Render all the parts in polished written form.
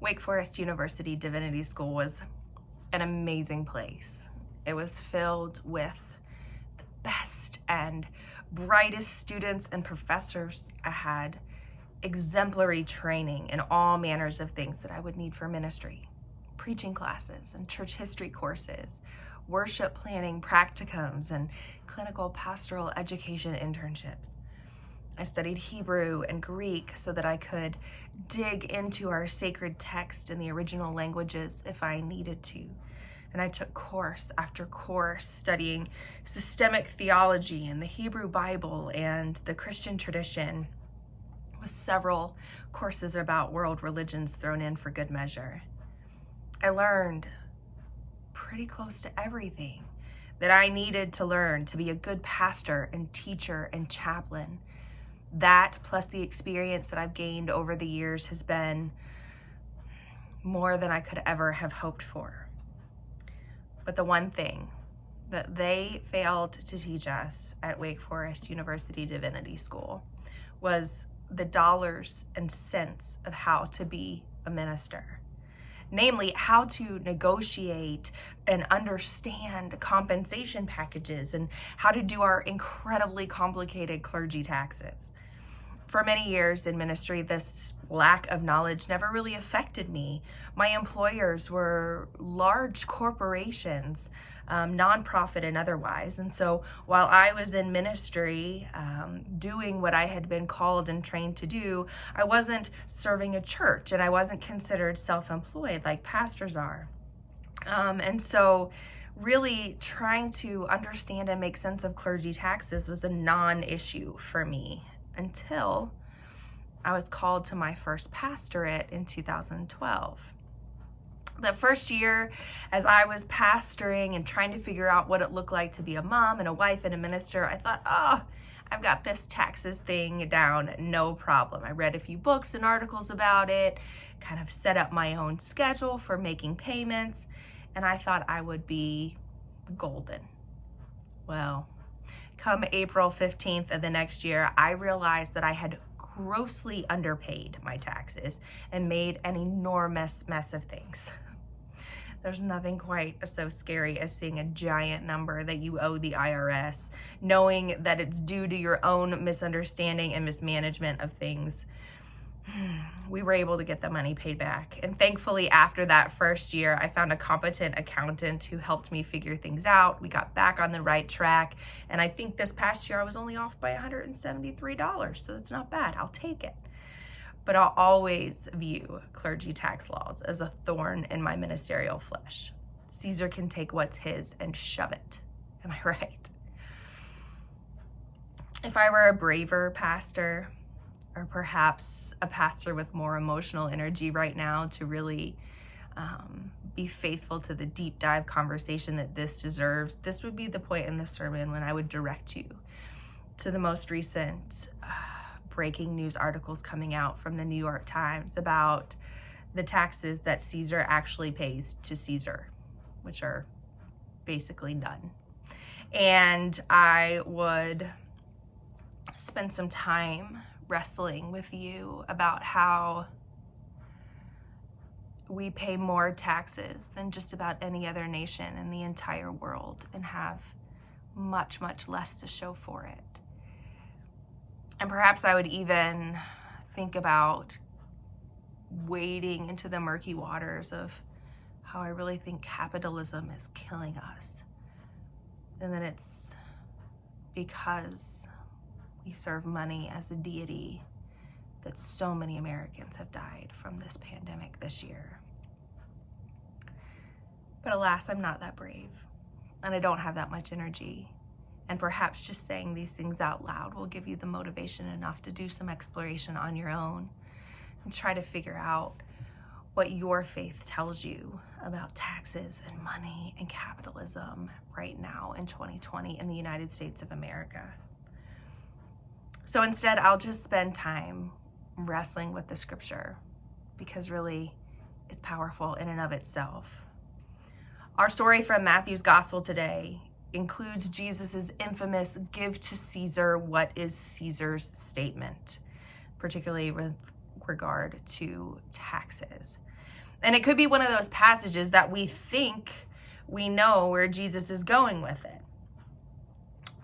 Wake Forest University Divinity School was an amazing place. It was filled with the best and brightest students and professors. I had exemplary training in all manners of things that I would need for ministry. Preaching classes and church history courses, worship planning practicums, and clinical pastoral education internships. I studied Hebrew and Greek so that I could dig into our sacred text in the original languages if I needed to. And I took course after course studying systemic theology and the Hebrew Bible and the Christian tradition, with several courses about world religions thrown in for good measure. I learned pretty close to everything that I needed to learn to be a good pastor and teacher and chaplain. That, plus the experience that I've gained over the years, has been more than I could ever have hoped for. But the one thing that they failed to teach us at Wake Forest University Divinity School was the dollars and cents of how to be a minister. Namely, how to negotiate and understand compensation packages and how to do our incredibly complicated clergy taxes. For many years in ministry, this lack of knowledge never really affected me. My employers were large corporations, nonprofit and otherwise. And so while I was in ministry, doing what I had been called and trained to do, I wasn't serving a church and I wasn't considered self-employed like pastors are. And so really trying to understand and make sense of clergy taxes was a non-issue for me until I was called to my first pastorate in 2012. The first year, as I was pastoring and trying to figure out what it looked like to be a mom and a wife and a minister, I thought, I've got this taxes thing down, no problem. I read a few books and articles about it, kind of set up my own schedule for making payments, and I thought I would be golden. Well, come April 15th of the next year, I realized that I had grossly underpaid my taxes and made an enormous mess of things. There's nothing quite so scary as seeing a giant number that you owe the IRS, knowing that it's due to your own misunderstanding and mismanagement of things. We were able to get the money paid back. And thankfully, after that first year, I found a competent accountant who helped me figure things out. We got back on the right track. And I think this past year I was only off by $173. So it's not bad. I'll take it. But I'll always view clergy tax laws as a thorn in my ministerial flesh. Caesar can take what's his and shove it. Am I right? If I were a braver pastor, or perhaps a pastor with more emotional energy right now to really be faithful to the deep dive conversation that this deserves, this would be the point in the sermon when I would direct you to the most recent breaking news articles coming out from the New York Times about the taxes that Caesar actually pays to Caesar, which are basically none. And I would spend some time wrestling with you about how we pay more taxes than just about any other nation in the entire world and have much, much less to show for it. And perhaps I would even think about wading into the murky waters of how I really think capitalism is killing us. And that it's because we serve money as a deity that so many Americans have died from this pandemic this year. But alas, I'm not that brave, and I don't have that much energy. And perhaps just saying these things out loud will give you the motivation enough to do some exploration on your own and try to figure out what your faith tells you about taxes and money and capitalism right now in 2020 in the United States of America. So instead, I'll just spend time wrestling with the scripture because really it's powerful in and of itself. Our story from Matthew's gospel today includes Jesus's infamous "give to Caesar what is Caesar's" statement, particularly with regard to taxes. And it could be one of those passages that we think we know where Jesus is going with it.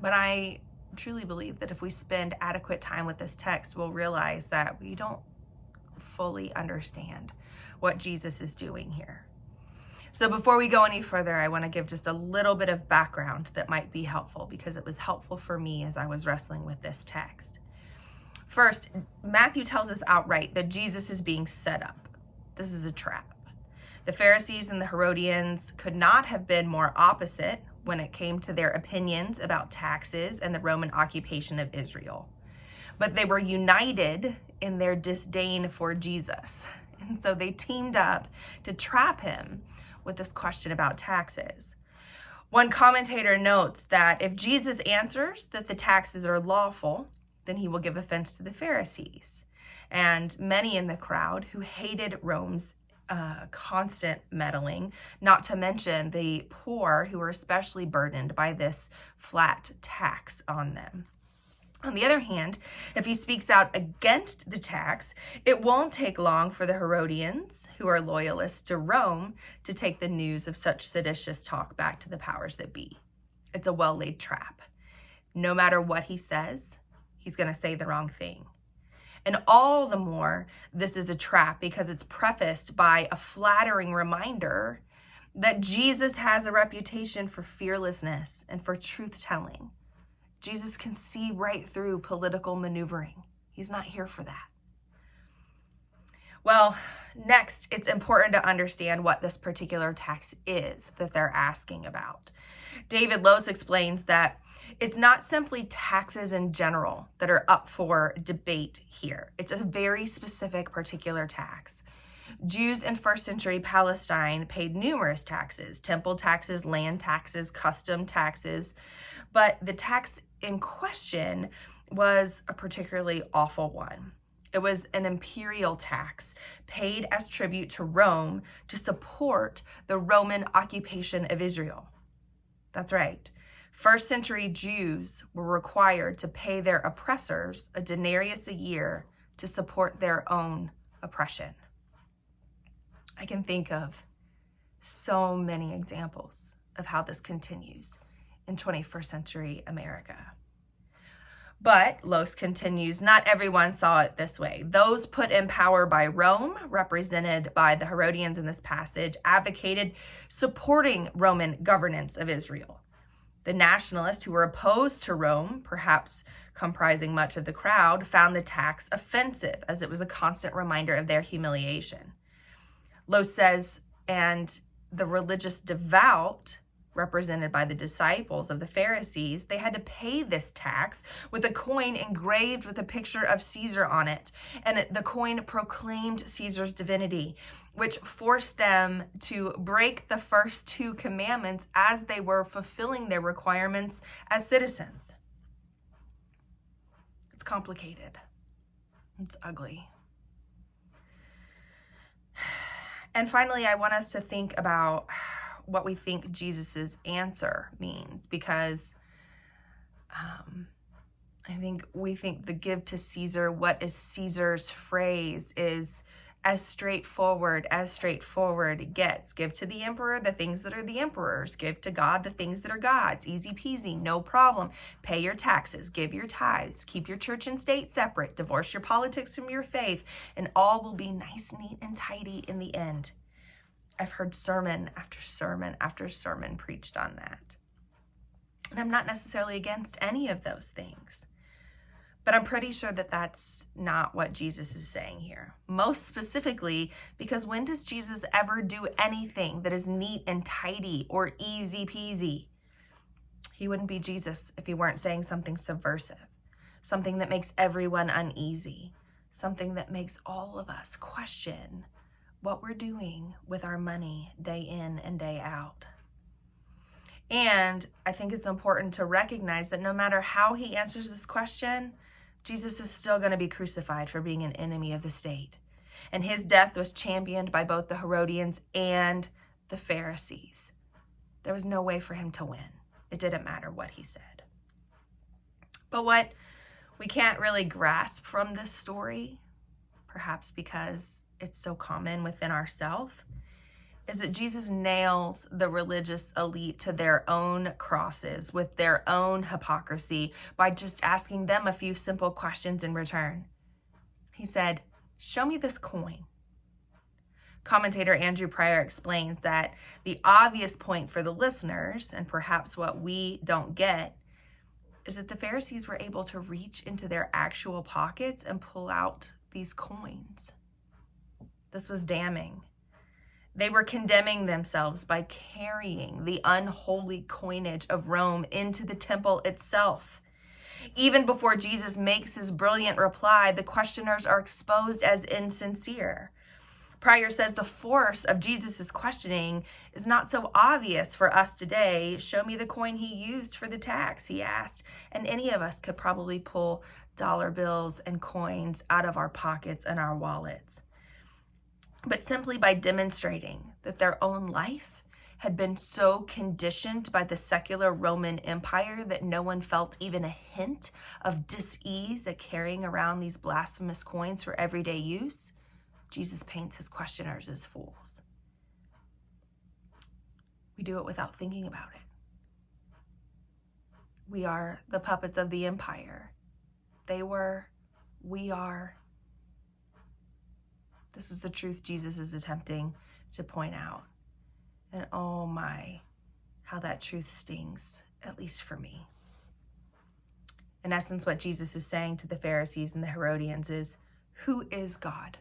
But I truly believe that if we spend adequate time with this text, we'll realize that we don't fully understand what Jesus is doing here. So before we go any further, I want to give just a little bit of background that might be helpful, because it was helpful for me as I was wrestling with this text. First, Matthew tells us outright that Jesus is being set up. This is a trap. The Pharisees and the Herodians could not have been more opposite when it came to their opinions about taxes and the Roman occupation of Israel. But they were united in their disdain for Jesus. And so they teamed up to trap him with this question about taxes. One commentator notes that if Jesus answers that the taxes are lawful, then he will give offense to the Pharisees and many in the crowd who hated Rome's constant meddling, not to mention the poor who were especially burdened by this flat tax on them. On the other hand, if he speaks out against the tax, it won't take long for the Herodians, who are loyalists to Rome, to take the news of such seditious talk back to the powers that be. It's a well-laid trap. No matter what he says, he's going to say the wrong thing. And all the more, this is a trap because it's prefaced by a flattering reminder that Jesus has a reputation for fearlessness and for truth-telling. Jesus can see right through political maneuvering. He's not here for that. Well, next, it's important to understand what this particular tax is that they're asking about. David Lose explains that it's not simply taxes in general that are up for debate here. It's a very specific particular tax. Jews in first century Palestine paid numerous taxes, temple taxes, land taxes, custom taxes, but the tax in question was a particularly awful one. It was an imperial tax paid as tribute to Rome to support the Roman occupation of Israel. That's right. First century Jews were required to pay their oppressors a denarius a year to support their own oppression. I can think of so many examples of how this continues in 21st century America. But Lose continues, not everyone saw it this way. Those put in power by Rome, represented by the Herodians in this passage, advocated supporting Roman governance of Israel. The nationalists who were opposed to Rome, perhaps comprising much of the crowd, found the tax offensive as it was a constant reminder of their humiliation. Lose says, and the religious devout, represented by the disciples of the Pharisees, they had to pay this tax with a coin engraved with a picture of Caesar on it. And the coin proclaimed Caesar's divinity, which forced them to break the first two commandments as they were fulfilling their requirements as citizens. It's complicated. It's ugly. And finally, I want us to think about what we think Jesus's answer means, because I think we think the give to Caesar, what is Caesar's phrase, is as straightforward it gets. Give to the emperor the things that are the emperor's. Give to God the things that are God's. Easy peasy, no problem. Pay your taxes, give your tithes, keep your church and state separate, divorce your politics from your faith, and all will be nice, neat, and tidy in the end. I've heard sermon after sermon after sermon preached on that. And I'm not necessarily against any of those things. But I'm pretty sure that that's not what Jesus is saying here. Most specifically, because when does Jesus ever do anything that is neat and tidy or easy peasy? He wouldn't be Jesus if he weren't saying something subversive, something that makes everyone uneasy, something that makes all of us question what we're doing with our money day in and day out. And I think it's important to recognize that no matter how he answers this question, Jesus is still going to be crucified for being an enemy of the state. And his death was championed by both the Herodians and the Pharisees. There was no way for him to win. It didn't matter what he said. But what we can't really grasp from this story, perhaps because it's so common within ourselves, is that Jesus nails the religious elite to their own crosses with their own hypocrisy by just asking them a few simple questions in return. He said, "Show me this coin." Commentator Andrew Pryor explains that the obvious point for the listeners, and perhaps what we don't get, is that the Pharisees were able to reach into their actual pockets and pull out these coins. This was damning. They were condemning themselves by carrying the unholy coinage of Rome into the temple itself. Even before Jesus makes his brilliant reply, the questioners are exposed as insincere. Pryor says the force of Jesus's questioning is not so obvious for us today. "Show me the coin he used for the tax," he asked. And any of us could probably pull dollar bills and coins out of our pockets and our wallets. But simply by demonstrating that their own life had been so conditioned by the secular Roman Empire that no one felt even a hint of dis-ease at carrying around these blasphemous coins for everyday use, Jesus paints his questioners as fools. We do it without thinking about it. We are the puppets of the empire. They were, we are. This is the truth Jesus is attempting to point out. And oh my, how that truth stings, at least for me. In essence, what Jesus is saying to the Pharisees and the Herodians is, who is God?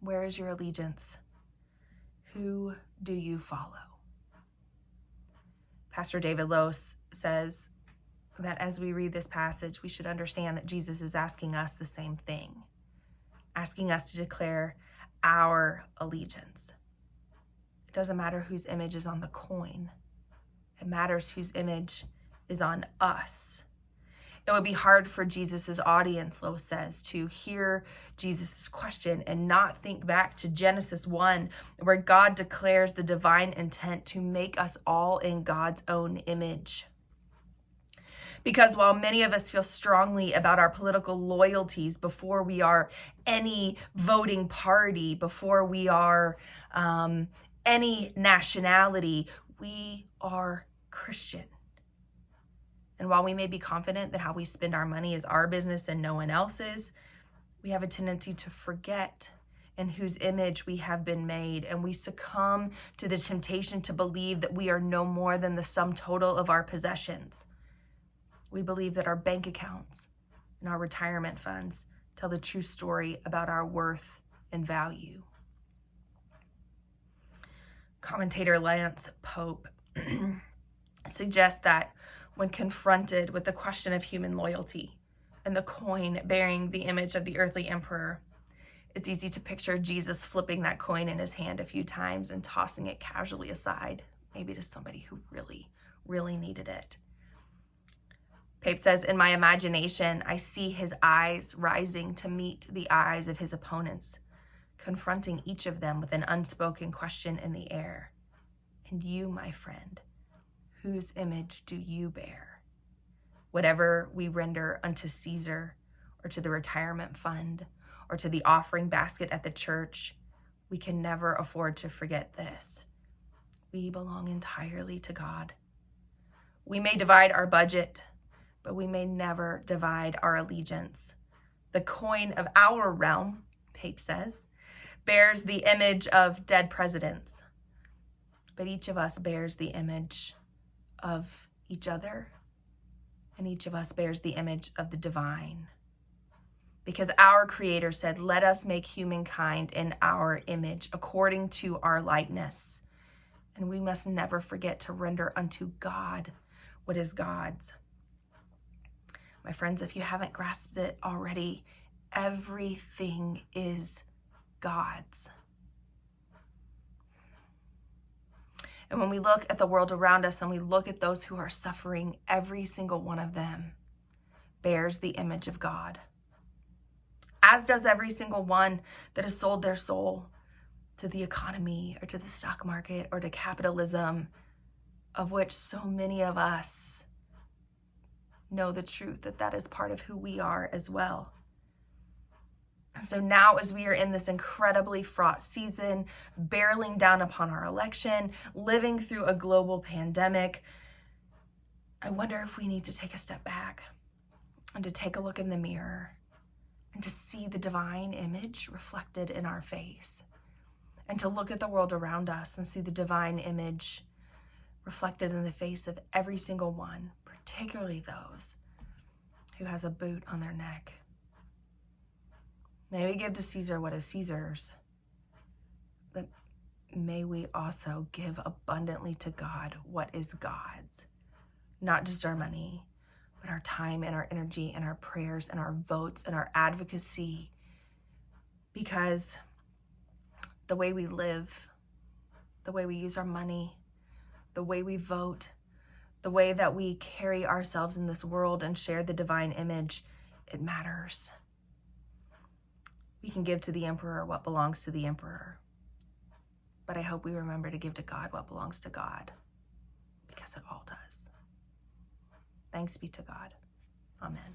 Where is your allegiance? Who do you follow? Pastor David Lose says that as we read this passage, we should understand that Jesus is asking us the same thing, asking us to declare our allegiance. It doesn't matter whose image is on the coin. It matters whose image is on us. It would be hard for Jesus's audience, Lose says, to hear Jesus's question and not think back to Genesis 1, where God declares the divine intent to make us all in God's own image. Because while many of us feel strongly about our political loyalties before we are any voting party, before we are any nationality, we are Christian. And while we may be confident that how we spend our money is our business and no one else's, we have a tendency to forget in whose image we have been made, and we succumb to the temptation to believe that we are no more than the sum total of our possessions. We believe that our bank accounts and our retirement funds tell the true story about our worth and value. Commentator Lance Pope suggests that when confronted with the question of human loyalty and the coin bearing the image of the earthly emperor, it's easy to picture Jesus flipping that coin in his hand a few times and tossing it casually aside, maybe to somebody who really, really needed it. Pape says, in my imagination, I see his eyes rising to meet the eyes of his opponents, confronting each of them with an unspoken question in the air. And you, my friend, whose image do you bear? Whatever we render unto Caesar, or to the retirement fund, or to the offering basket at the church, we can never afford to forget this. We belong entirely to God. We may divide our budget, but we may never divide our allegiance. The coin of our realm, Pape says, bears the image of dead presidents, but each of us bears the image of each other, and each of us bears the image of the divine. Because our Creator said, let us make humankind in our image, according to our likeness. And we must never forget to render unto God what is God's. My friends, if you haven't grasped it already, everything is God's. And when we look at the world around us and we look at those who are suffering, every single one of them bears the image of God. As does every single one that has sold their soul to the economy or to the stock market or to capitalism, of which so many of us know the truth that that is part of who we are as well. So now, as we are in this incredibly fraught season, barreling down upon our election, living through a global pandemic, I wonder if we need to take a step back and to take a look in the mirror and to see the divine image reflected in our face, and to look at the world around us and see the divine image reflected in the face of every single one, particularly those who has a boot on their neck. May we give to Caesar what is Caesar's, but may we also give abundantly to God what is God's. Not just our money, but our time and our energy and our prayers and our votes and our advocacy. Because the way we live, the way we use our money, the way we vote, the way that we carry ourselves in this world and share the divine image, it matters. We can give to the emperor what belongs to the emperor, but I hope we remember to give to God what belongs to God, because it all does. Thanks be to God. Amen.